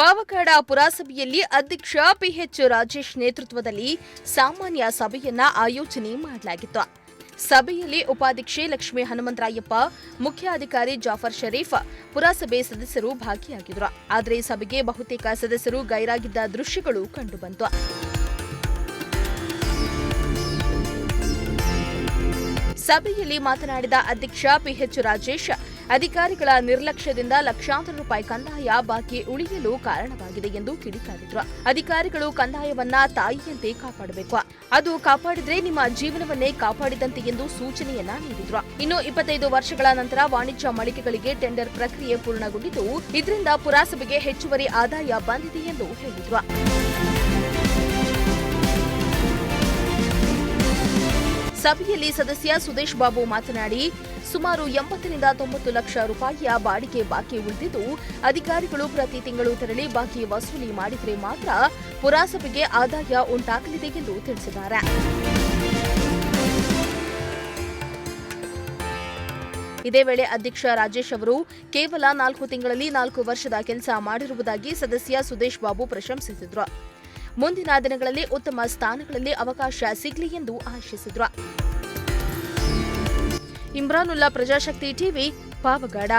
ಪಾವಗಡ ಪುರಸಭೆಯಲ್ಲಿ ಅಧ್ಯಕ್ಷ ಪಿಎಚ್ ರಾಜೇಶ್ ನೇತೃತ್ವದಲ್ಲಿ ಸಾಮಾನ್ಯ ಸಭೆಯನ್ನ ಆಯೋಜನೆ ಮಾಡಲಾಗಿತ್ತು. ಸಭೆಯಲ್ಲಿ ಉಪಾಧ್ಯಕ್ಷೆ ಲಕ್ಷ್ಮೀ ಹನುಮಂತರಾಯಪ್ಪ, ಮುಖ್ಯ ಅಧಿಕಾರಿ ಜಾಫರ್ ಶರೀಫ್, ಪುರಸಭೆ ಸದಸ್ಯರು ಭಾಗಿಯಾಗಿದ್ದರು. ಆದರೆ ಸಭೆಗೆ ಬಹುತೇಕ ಸದಸ್ಯರು ಗೈರಾಗಿದ್ದ ದೃಶ್ಯಗಳು ಕಂಡುಬಂತು. ಸಭೆಯಲ್ಲಿ ಮಾತನಾಡಿದ ಅಧ್ಯಕ್ಷ ಪಿಎಚ್ ರಾಜೇಶ್, ಅಧಿಕಾರಿಗಳ ನಿರ್ಲಕ್ಷ್ಯದಿಂದ ಲಕ್ಷಾಂತರ ರೂಪಾಯಿ ಕಂದಾಯ ಬಾಕಿ ಉಳಿಯಲು ಕಾರಣವಾಗಿದೆ ಎಂದು ಕಿಡಿಕಾರಿದ್ರು. ಅಧಿಕಾರಿಗಳು ಕಂದಾಯವನ್ನ ತಾಯಿಯಂತೆ ಕಾಪಾಡಬೇಕು, ಅದು ಕಾಪಾಡಿದ್ರೆ ನಿಮ್ಮ ಜೀವನವನ್ನೇ ಕಾಪಾಡಿದಂತೆ ಎಂದು ಸೂಚನೆಯನ್ನ ನೀಡಿದ್ರು. ಇನ್ನು 25 ವರ್ಷಗಳ ನಂತರ ವಾಣಿಜ್ಯ ಮಳಿಗೆಗಳಿಗೆ ಟೆಂಡರ್ ಪ್ರಕ್ರಿಯೆ ಪೂರ್ಣಗೊಂಡಿದ್ದು, ಇದರಿಂದ ಪುರಸಭೆಗೆ ಹೆಚ್ಚುವರಿ ಆದಾಯ ಬಂದಿದೆ ಎಂದು ಹೇಳಿದ್ರು. ಸಭೆಯಲ್ಲಿ ಸದಸ್ಯ ಸುದೇಶ್ ಬಾಬು ಮಾತನಾಡಿ, ಸುಮಾರು 80ರಿಂದ 90 ಲಕ್ಷ ರೂಪಾಯಿಯ ಬಾಡಿಗೆ ಬಾಕಿ ಉಳಿದಿದ್ದು, ಅಧಿಕಾರಿಗಳು ಪ್ರತಿ ತಿಂಗಳು ತೆರಳಿ ಬಾಕಿ ವಸೂಲಿ ಮಾಡಿದರೆ ಮಾತ್ರ ಪುರಸಭೆಗೆ ಆದಾಯ ಉಂಟಾಗಲಿದೆ ಎಂದು ತಿಳಿಸಿದ್ದಾರೆ. ಇದೇ ವೇಳೆ ಅಧ್ಯಕ್ಷ ರಾಜೇಶ್ ಅವರು ಕೇವಲ 4 ತಿಂಗಳಲ್ಲಿ 4 ವರ್ಷದ ಕೆಲಸ ಮಾಡಿರುವುದಾಗಿ ಸದಸ್ಯ ಸುದೇಶ್ ಬಾಬು ಪ್ರಶಂಸಿಸಿದರು. ಮುಂದಿನ ದಿನಗಳಲ್ಲಿ ಉತ್ತಮ ಸ್ಥಾನಗಳಲ್ಲಿ ಅವಕಾಶ ಸಿಗಲಿ ಎಂದು ಆಶಿಸಿದರು. ಇಮ್ರಾನುಲ್ಲಾ, ಪ್ರಜಾಶಕ್ತಿ ಟಿವಿ, ಪಾವಗಡ.